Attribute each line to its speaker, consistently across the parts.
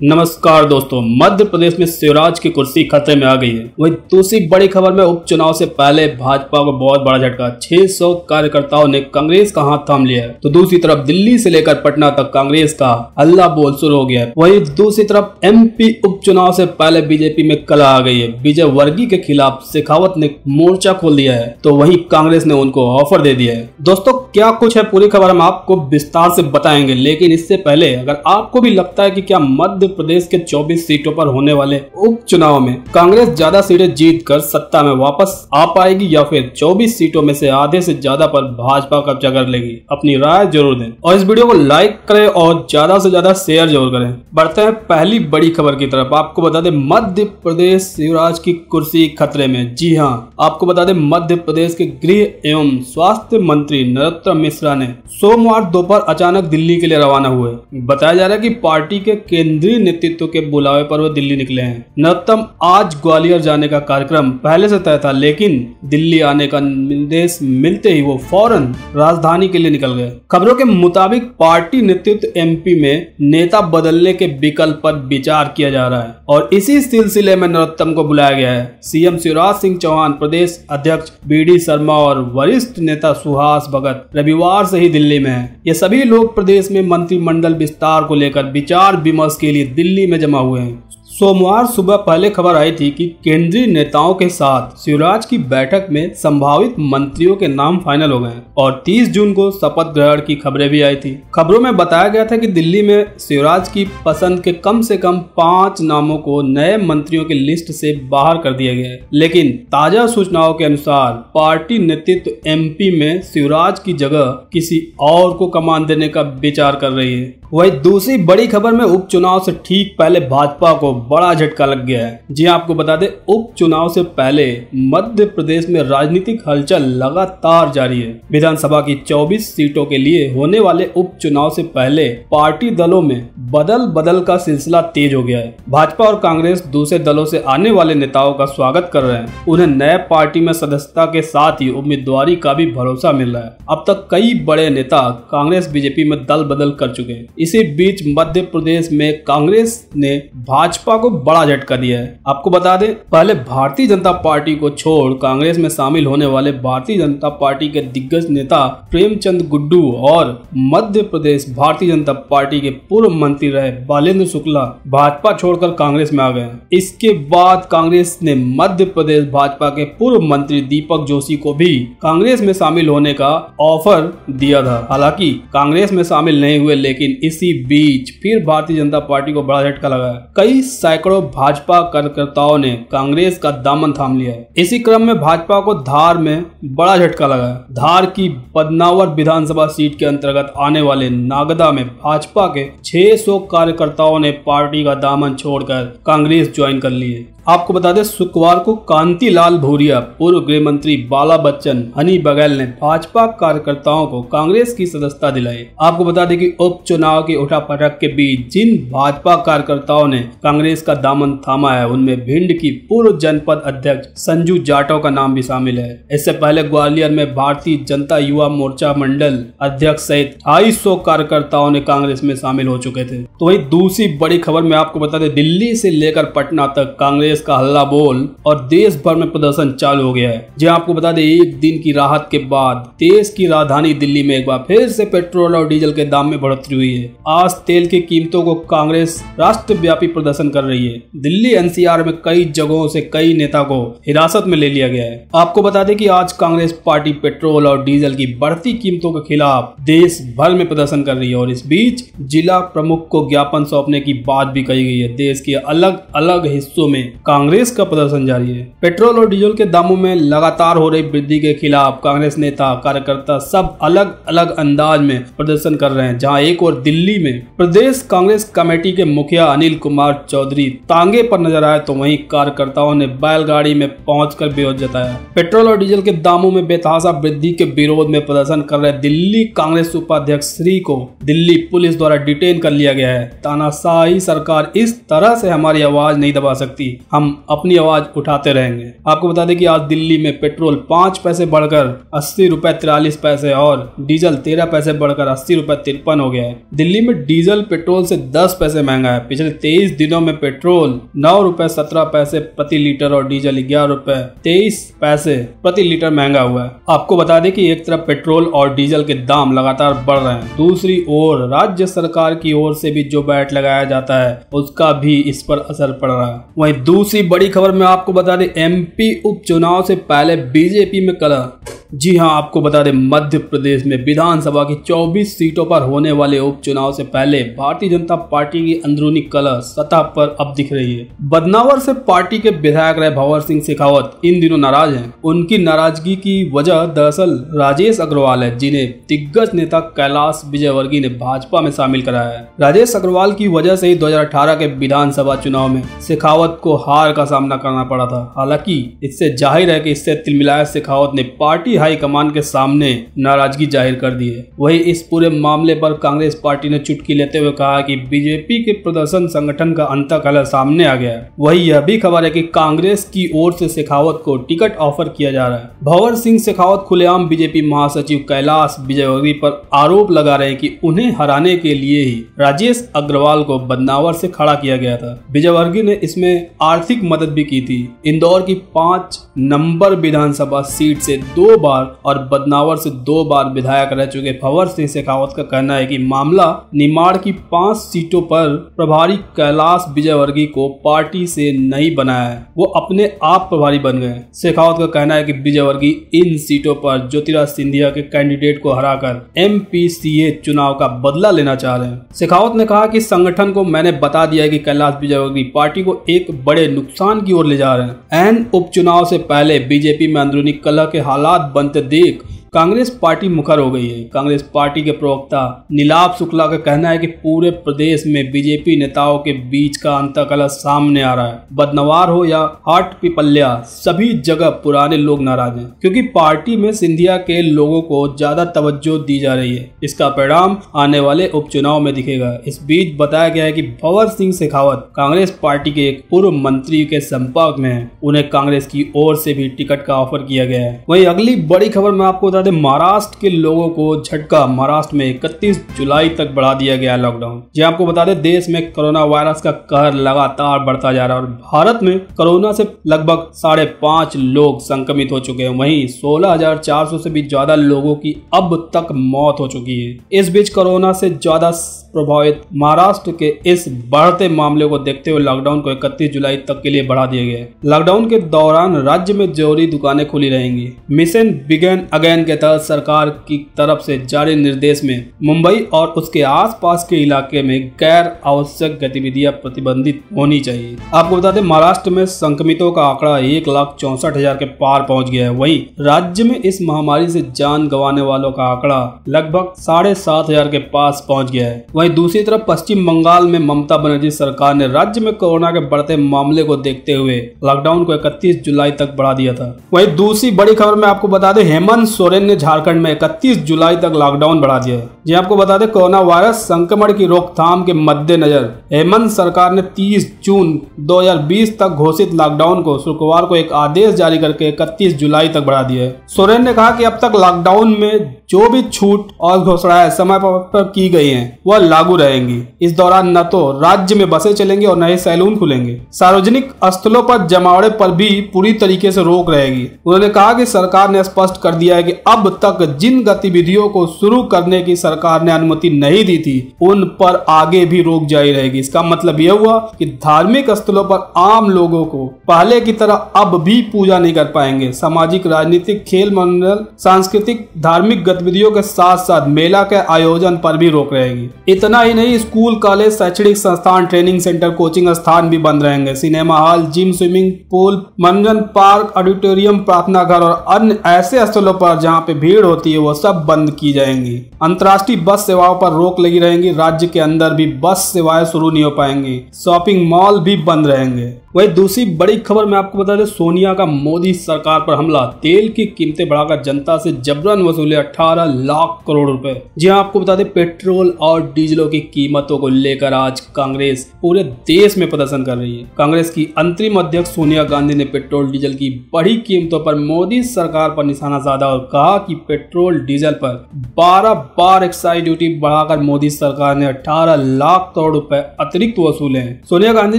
Speaker 1: नमस्कार दोस्तों, मध्य प्रदेश में शिवराज की कुर्सी खतरे में आ गई है। वही दूसरी बड़ी खबर में उपचुनाव से पहले भाजपा को बहुत बड़ा झटका, 600 कार्यकर्ताओं ने कांग्रेस का हाथ थाम लिया है। तो दूसरी तरफ दिल्ली से लेकर पटना तक कांग्रेस का हल्ला बोल शुरू हो गया है। वही दूसरी तरफ एमपी उपचुनाव से पहले बीजेपी में कलह आ गई है। विजय वर्गीय के खिलाफ शेखावत ने मोर्चा खोल दिया है, तो वही कांग्रेस ने उनको ऑफर दे दिया है। दोस्तों क्या कुछ है पूरी खबर हम आपको विस्तार से बताएंगे, लेकिन इससे पहले अगर आपको भी लगता है कि क्या मध्य प्रदेश के 24 सीटों पर होने वाले उपचुनाव में कांग्रेस ज्यादा सीटें जीतकर सत्ता में वापस आ पाएगी या फिर 24 सीटों में से आधे से ज्यादा पर भाजपा कब्जा कर लेगी, अपनी राय जरूर दें और इस वीडियो को लाइक करें और ज्यादा से ज्यादा शेयर जरूर करें। बढ़ते हैं पहली बड़ी खबर की तरफ। आपको बता दें मध्य प्रदेश शिवराज की कुर्सी खतरे में। जी हाँ, आपको बता दें मध्य प्रदेश के गृह एवं स्वास्थ्य मंत्री नरोत्तम मिश्रा ने सोमवार दोपहर अचानक दिल्ली के लिए रवाना हुए। बताया जा रहा है कि पार्टी के केंद्रीय नेतृत्व के बुलावे पर वो दिल्ली निकले हैं। नरोत्तम आज ग्वालियर जाने का कार्यक्रम पहले से तय था, लेकिन दिल्ली आने का निर्देश मिलते ही वो फौरन राजधानी के लिए निकल गए। खबरों के मुताबिक पार्टी नेतृत्व एमपी में नेता बदलने के विकल्प पर विचार किया जा रहा है और इसी सिलसिले में नरोत्तम को बुलाया गया है। सीएम शिवराज सिंह चौहान, प्रदेश अध्यक्ष बीडी शर्मा और वरिष्ठ नेता सुहास भगत रविवार से ही दिल्ली में है। ये सभी लोग प्रदेश में मंत्रिमंडल विस्तार को लेकर विचार विमर्श के लिए दिल्ली में जमा हुए हैं। सोमवार सुबह पहले खबर आई थी कि केंद्रीय नेताओं के साथ शिवराज की बैठक में संभावित मंत्रियों के नाम फाइनल हो गए और 30 जून को शपथ ग्रहण की खबरें भी आई थी। खबरों में बताया गया था कि दिल्ली में शिवराज की पसंद के कम से कम 5 नामों को नए मंत्रियों की लिस्ट से बाहर कर दिया गया है, लेकिन ताजा सूचनाओं के अनुसार पार्टी नेतृत्व एमपी में शिवराज की जगह किसी और को कमान देने का विचार कर रही है। वही दूसरी बड़ी खबर में उपचुनाव से ठीक पहले भाजपा को बड़ा झटका लग गया है। जी आपको बता दें उपचुनाव से पहले मध्य प्रदेश में राजनीतिक हलचल लगातार जारी है। विधानसभा की 24 सीटों के लिए होने वाले उपचुनाव से पहले पार्टी दलों में बदल का सिलसिला तेज हो गया है। भाजपा और कांग्रेस दूसरे दलों से आने वाले नेताओं का स्वागत कर रहे हैं। उन्हें नए पार्टी में सदस्यता के साथ ही उम्मीदवारी का भी भरोसा मिल रहा है। अब तक कई बड़े नेता कांग्रेस बीजेपी में दल बदल कर चुके हैं। इसी बीच मध्य प्रदेश में कांग्रेस ने भाजपा को बड़ा झटका दिया है। आपको बता दें पहले भारतीय जनता पार्टी को छोड़ कांग्रेस में शामिल होने वाले भारतीय जनता पार्टी के दिग्गज नेता प्रेमचंद गुड्डू और मध्य प्रदेश भारतीय जनता पार्टी के पूर्व मंत्री रहे बालेंद्र शुक्ला भाजपा छोड़कर कांग्रेस में आ गए। इसके बाद कांग्रेस ने मध्य प्रदेश भाजपा के पूर्व मंत्री दीपक जोशी को भी कांग्रेस में शामिल होने का ऑफर दिया था। हालांकि कांग्रेस में शामिल नहीं हुए, लेकिन इसी बीच फिर भारतीय जनता पार्टी को बड़ा झटका लगा है। कई सैकड़ों भाजपा कार्यकर्ताओं ने कांग्रेस का दामन थाम लिया है। इसी क्रम में भाजपा को धार में बड़ा झटका लगा है। धार की बदनावर विधानसभा सीट के अंतर्गत आने वाले नागदा में भाजपा के 600 कार्यकर्ताओं ने पार्टी का दामन छोड़कर कांग्रेस ज्वाइन कर ली है। आपको बता दें शुक्रवार को कांतिलाल भूरिया, पूर्व गृह मंत्री बाला बच्चन, हनी बघेल ने भाजपा कार्यकर्ताओं को कांग्रेस की सदस्यता दिलाई। आपको बता दें कि उपचुनाव की उठापटक के बीच जिन भाजपा कार्यकर्ताओं ने कांग्रेस का दामन थामा है, उनमें भिंड की पूर्व जनपद अध्यक्ष संजू जाटव का नाम भी शामिल है। इससे पहले ग्वालियर में भारतीय जनता युवा मोर्चा मंडल अध्यक्ष सहित 250 कार्यकर्ताओं ने कांग्रेस में शामिल हो चुके थे। तो वही दूसरी बड़ी खबर में आपको बता दें दिल्ली से लेकर पटना तक कांग्रेस का हल्ला बोल और देश भर में प्रदर्शन चालू हो गया है। जी आपको बता दें एक दिन की राहत के बाद देश की राजधानी दिल्ली में एक बार फिर से पेट्रोल और डीजल के दाम में बढ़ोतरी हुई है। आज तेल की कीमतों को कांग्रेस राष्ट्रव्यापी प्रदर्शन कर रही है। दिल्ली एनसीआर में कई जगहों से कई नेता को हिरासत में ले लिया गया है। आपको बता दें कि आज कांग्रेस पार्टी पेट्रोल और डीजल की बढ़ती कीमतों के खिलाफ देश भर में प्रदर्शन कर रही है और इस बीच जिला प्रमुख को ज्ञापन सौंपने की बात भी कही गई है। देश के अलग अलग हिस्सों में कांग्रेस का प्रदर्शन जारी है। पेट्रोल और डीजल के दामों में लगातार हो रही वृद्धि के खिलाफ कांग्रेस नेता कार्यकर्ता सब अलग अलग अंदाज में प्रदर्शन कर रहे हैं। जहां एक और दिल्ली में प्रदेश कांग्रेस कमेटी के मुखिया अनिल कुमार चौधरी तांगे पर नजर आए, तो वहीं कार्यकर्ताओं ने बैलगाड़ी में पहुंचकर विरोध जताया। पेट्रोल और डीजल के दामों में बेतहाशा वृद्धि के विरोध में प्रदर्शन कर रहे दिल्ली कांग्रेस उपाध्यक्ष श्री को दिल्ली पुलिस द्वारा डिटेन कर लिया गया है। तानाशाही सरकार इस तरह से हमारी आवाज नहीं दबा सकती। हम अपनी आवाज उठाते रहेंगे। आपको बता दें कि आज दिल्ली में पेट्रोल 5 पैसे बढ़कर 80 रुपए 43 पैसे और डीजल 13 पैसे बढ़कर 80 रुपए 53 हो गया है। दिल्ली में डीजल पेट्रोल से 10 पैसे महंगा है। पिछले 23 दिनों में पेट्रोल 9 रुपए 17 पैसे प्रति लीटर और डीजल 11 रुपए 23 पैसे प्रति लीटर महंगा हुआ है। आपको बता दें कि एक तरफ पेट्रोल और डीजल के दाम लगातार बढ़ रहे हैं, दूसरी ओर राज्य सरकार की ओर से भी जो वैट लगाया जाता है उसका भी इस पर असर पड़ रहा है। वहीं दूसरी बड़ी खबर में आपको बता दें, एमपी उपचुनाव से पहले बीजेपी में कलह। जी हां, आपको बता दें मध्य प्रदेश में विधानसभा की 24 सीटों पर होने वाले उपचुनाव से पहले भारतीय जनता पार्टी की अंदरूनी कलह सतह पर अब दिख रही है। बदनावर से पार्टी के विधायक रहे भंवर सिंह शेखावत इन दिनों नाराज हैं। उनकी नाराजगी की वजह दरअसल राजेश अग्रवाल है, जिन्हें दिग्गज नेता कैलाश विजयवर्गीय ने भाजपा में शामिल कराया है। राजेश अग्रवाल की वजह से ही 2018 के विधानसभा चुनाव में शेखावत को हार का सामना करना पड़ा था। हालांकि इससे जाहिर है कि इससे तिलमिलाए शेखावत ने पार्टी हाईकमान के सामने नाराजगी जाहिर कर दी है। वही इस पूरे मामले पर कांग्रेस पार्टी ने चुटकी लेते हुए कहा कि बीजेपी के प्रदर्शन संगठन का अंतकलह सामने आ गया है। वही यह भी खबर है कि कांग्रेस की ओर से शेखावत को टिकट ऑफर किया जा रहा है। भंवर सिंह शेखावत खुलेआम बीजेपी महासचिव कैलाश विजयवर्गीय पर आरोप लगा रहे हैं कि उन्हें हराने के लिए ही राजेश अग्रवाल को बदनावर से खड़ा किया गया था। विजयवर्गीय ने इसमें आर्थिक मदद भी की थी। इंदौर की 5 नंबर विधानसभा सीट से 2 बार और बदनावर से 2 बार विधायक रह चुके भंवर सिंह शेखावत का कहना है कि मामला निमाड़ की 5 सीटों पर प्रभारी कैलाश विजयवर्गीय को पार्टी से नहीं बनाया है, वो अपने आप प्रभारी बन गए। शेखावत का कहना है कि विजयवर्गीय इन सीटों पर ज्योतिराज सिंधिया के कैंडिडेट को हराकर एमपीसीए चुनाव का बदला लेना चाह रहे हैं। शेखावत ने कहा कि संगठन को मैंने बता दिया है कि कैलाश विजयवर्गीय पार्टी को एक बड़े नुकसान की ओर ले जा रहे हैं। एन उपचुनाव से पहले बीजेपी में अंदरूनी कलह के हालात बनते देख कांग्रेस पार्टी मुखर हो गई है। कांग्रेस पार्टी के प्रवक्ता नीलाभ शुक्ला का कहना है कि पूरे प्रदेश में बीजेपी नेताओं के बीच का अंतकलह सामने आ रहा है। बदनवार हो या हाट पिपल्या, सभी जगह पुराने लोग नाराज हैं, क्योंकि पार्टी में सिंधिया के लोगों को ज्यादा तवज्जो दी जा रही है। इसका परिणाम आने वाले उपचुनाव में दिखेगा। इस बीच बताया गया है कि भंवर सिंह शेखावत कांग्रेस पार्टी के एक पूर्व मंत्री के संपर्क में है। उन्हें कांग्रेस की ओर से भी टिकट का ऑफर किया गया है। वहीं अगली बड़ी खबर में आपको महाराष्ट्र के लोगों को झटका। महाराष्ट्र में 31 जुलाई तक बढ़ा दिया गया लॉकडाउन। जी आपको बता दें, देश में कोरोना वायरस का कहर लगातार बढ़ता जा रहा है और भारत में कोरोना से लगभग 5.5 लोग संक्रमित हो चुके हैं। वहीं 16,400 से भी ज्यादा लोगों की अब तक मौत हो चुकी है। इस बीच कोरोना से ज्यादा प्रभावित महाराष्ट्र के इस बढ़ते मामले को देखते हुए लॉकडाउन को 31 जुलाई तक के लिए बढ़ा दिया गया है। लॉकडाउन के दौरान राज्य में जरूरी दुकानें खुली रहेंगी। मिशन बिगिन अगेन के तहत सरकार की तरफ से जारी निर्देश में मुंबई और उसके आसपास के इलाके में गैर आवश्यक गतिविधियां प्रतिबंधित होनी चाहिए। आपको बता दें, महाराष्ट्र में संक्रमितों का आंकड़ा 1,64,000 के पार पहुंच गया है। वहीं राज्य में इस महामारी से जान गंवाने वालों का आंकड़ा लगभग 7,500 के पास पहुंच गया है। वहीं दूसरी तरफ पश्चिम बंगाल में ममता बनर्जी सरकार ने राज्य में कोरोना के बढ़ते मामले को देखते हुए लॉकडाउन को 31 जुलाई तक बढ़ा दिया था। वहीं दूसरी बड़ी खबर में आपको बता दें, हेमंत सोरेन ने झारखंड में 31 जुलाई तक लॉकडाउन बढ़ा दिया है। जी आपको बता दें, कोरोना वायरस संक्रमण की रोकथाम के मद्देनजर हेमंत सरकार ने 30 जून 2020 तक घोषित लॉकडाउन को शुक्रवार को एक आदेश जारी करके 31 जुलाई तक बढ़ा दिया है। सोरेन ने कहा कि अब तक लॉकडाउन में जो भी छूट और घोषणाएं समय पर की गई हैं, वह लागू रहेंगी। इस दौरान न तो राज्य में बसें चलेंगी और न ही सैलून खुलेंगे। सार्वजनिक स्थलों पर जमावड़े पर भी पूरी तरीके से रोक रहेगी। उन्होंने कहा कि सरकार ने स्पष्ट कर दिया है कि अब तक जिन गतिविधियों को शुरू करने की सरकार ने अनुमति नहीं दी थी, उन पर आगे भी रोक जारी रहेगी। इसका मतलब यह हुआ कि धार्मिक स्थलों पर आम लोगों को पहले की तरह अब भी पूजा नहीं कर पाएंगे। सामाजिक, राजनीतिक, खेल, मनोरंजन, सांस्कृतिक, धार्मिक गतिविधियों के साथ साथ मेला के आयोजन पर भी रोक रहेगी। इतना ही नहीं, स्कूल, कॉलेज, शैक्षणिक संस्थान, ट्रेनिंग सेंटर, कोचिंग स्थान भी बंद रहेंगे। Cinema hall, gym, swimming pool, मनोरंजन पार्क, ऑडिटोरियम, प्रार्थना घर और अन्य ऐसे स्थलों पर जहां जहाँ पे भीड़ होती है वो सब बंद की जाएंगी। अंतर्राष्ट्रीय बस सेवाओं पर रोक लगी रहेंगी। राज्य के अंदर भी बस सेवाएं शुरू नहीं हो पाएंगी। शॉपिंग मॉल भी बंद रहेंगे। वही दूसरी बड़ी खबर मैं आपको बता दें, सोनिया का मोदी सरकार पर हमला। तेल की कीमतें बढ़ाकर जनता से जबरन वसूले 18 लाख करोड़ रुपए। जी हाँ, आपको बता दें पेट्रोल और डीजलों की कीमतों को लेकर आज कांग्रेस पूरे देश में प्रदर्शन कर रही है। कांग्रेस की अंतरिम अध्यक्ष सोनिया गांधी ने पेट्रोल डीजल की बढ़ी कीमतों पर मोदी सरकार पर निशाना साधा और कहा कि पेट्रोल डीजल पर 12 बार एक्साइज ड्यूटी बढ़ाकर मोदी सरकार ने 18 लाख करोड़ रुपए अतिरिक्त वसूले हैं। सोनिया गांधी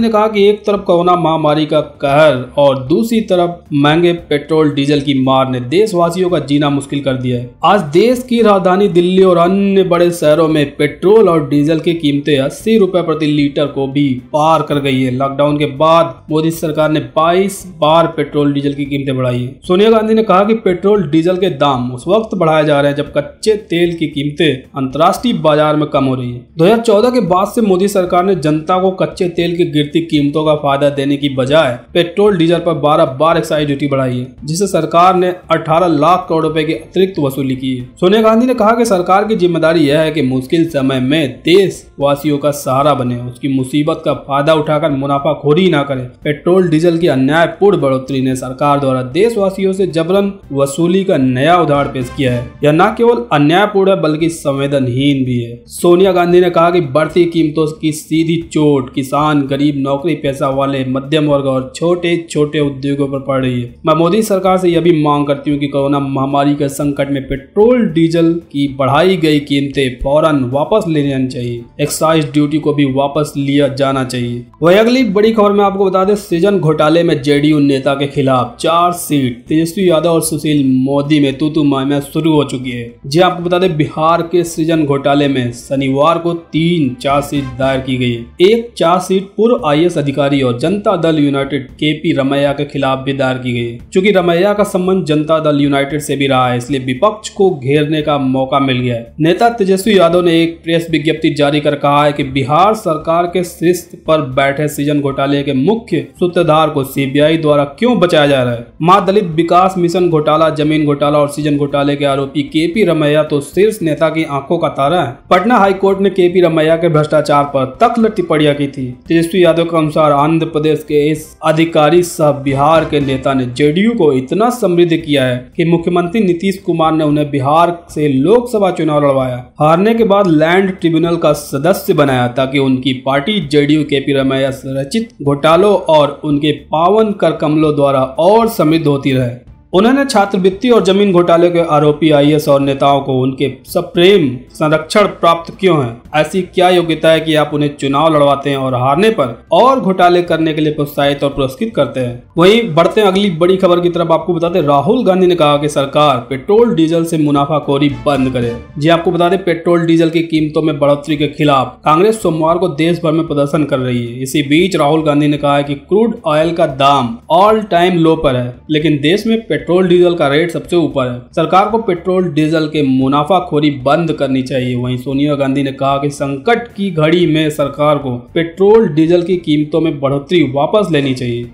Speaker 1: ने कहा कि एक तरफ कोरोना महामारी का कहर और दूसरी तरफ महंगे पेट्रोल डीजल की मार ने देशवासियों का जीना मुश्किल कर दिया है। आज देश की राजधानी दिल्ली और अन्य बड़े शहरों में पेट्रोल और डीजल की कीमतें 80 रुपए प्रति लीटर को भी पार कर गई है। लॉकडाउन के बाद मोदी सरकार ने 22 बार पेट्रोल डीजल की कीमतें बढ़ाई है। सोनिया गांधी ने कहा कि पेट्रोल डीजल के दाम उस वक्त बढ़ाए जा रहे हैं जब कच्चे तेल की कीमतें अंतर्राष्ट्रीय बाजार में कम हो रही है। 2014 के बाद से मोदी सरकार ने जनता को कच्चे तेल की गिरती कीमतों का फायदा देने की बजाय पेट्रोल डीजल पर 12 बार एक्साइज ड्यूटी बढ़ाई है, जिससे सरकार ने 18 लाख करोड़ रुपए की अतिरिक्त वसूली की है। सोनिया गांधी ने कहा कि सरकार की जिम्मेदारी यह है कि मुश्किल समय में देशवासियों का सहारा बने, उसकी मुसीबत का फायदा उठाकर मुनाफाखोरी न करे। पेट्रोल डीजल की अन्यायपूर्ण बढ़ोतरी ने सरकार द्वारा देशवासियों से जबरन वसूली का नया उदाहरण पेश किया है। यह न केवल अन्यायपूर्ण है बल्कि संवेदनहीन भी है। सोनिया गांधी ने कहा कि बढ़ती कीमतों की सीधी चोट किसान, गरीब, नौकरी पेशा वाले, मध्यम वर्ग और छोटे छोटे उद्योगों पर पड़ रही है। मैं मोदी सरकार से यह भी मांग करती हूँ कि कोरोना महामारी के संकट में पेट्रोल डीजल की बढ़ाई गई कीमतें फौरन वापस ले जानी चाहिए। एक्साइज ड्यूटी को भी वापस लिया जाना चाहिए। वही अगली बड़ी खबर में आपको बता दें, सृजन घोटाले में जेडीयू नेता के खिलाफ चार्जशीट तेजस्वी यादव और सुशील मोदी में तू मैं शुरू हो चुकी है। जी आपको बता दें, बिहार के सृजन घोटाले में शनिवार को 3 चार्जशीट दायर की गई है। एक चार्जशीट पूर्व IAS अधिकारी और जनता दल यूनाइटेड KP रमैया के खिलाफ भी दायर की गई है। चूंकि रमैया का संबंध जनता दल यूनाइटेड से भी रहा है, इसलिए विपक्ष को घेरने का मौका मिल गया है। नेता तेजस्वी यादव ने एक प्रेस विज्ञप्ति जारी कर कहा है कि बिहार सरकार के शीर्ष पर बैठे सृजन घोटाले के मुख्य सूत्रधार को CBI द्वारा क्यों बचाया जा रहा है। महादलित विकास मिशन घोटाला, जमीन घोटाला और सृजन घोटाले के आरोपी KP रमैया तो शीर्ष नेता की आंखों का तारा है। पटना हाईकोर्ट ने KP रमैया के भ्रष्टाचार पर तख्त टिप्पणियां की थी। तेजस्वी यादव के अनुसार आंध्र प्रदेश के इस अधिकारी सह बिहार के नेता ने जेडीयू को इतना समृद्ध किया है कि मुख्यमंत्री नीतीश कुमार ने उन्हें बिहार से लोकसभा चुनाव लड़वाया। हारने के बाद लैंड ट्रिब्यूनल का सदस्य बनाया ताकि उनकी पार्टी जेडीयू KP रमैया रचित घोटालों और उनके पावन कर कमलों द्वारा और समृद्ध होती रहे। उन्होंने छात्रवृत्ति और जमीन घोटाले के आरोपी IAS और नेताओं को उनके सप्रेम संरक्षण प्राप्त क्यों है? ऐसी क्या योग्यता है कि आप उन्हें चुनाव लड़वाते हैं और हारने पर और घोटाले करने के लिए प्रोत्साहित और पुरस्कृत करते हैं? वहीं बढ़ते हैं अगली बड़ी खबर की तरफ। आपको बता दें, राहुल गांधी ने कहा कि सरकार पेट्रोल डीजल से मुनाफाखोरी बंद करे। जी आपको बता दें, पेट्रोल डीजल की कीमतों में बढ़ोतरी के खिलाफ कांग्रेस सोमवार को देश भर में प्रदर्शन कर रही है। इसी बीच राहुल गांधी ने कहा है कि क्रूड ऑयल का दाम ऑल टाइम लो पर है, लेकिन देश में पेट्रोल डीजल का रेट सबसे ऊपर है। सरकार को पेट्रोल डीजल के मुनाफाखोरी बंद करनी चाहिए। वहीं सोनिया गांधी ने कहा कि संकट की घड़ी में सरकार को पेट्रोल डीजल की कीमतों में बढ़ोतरी वापस लेनी चाहिए।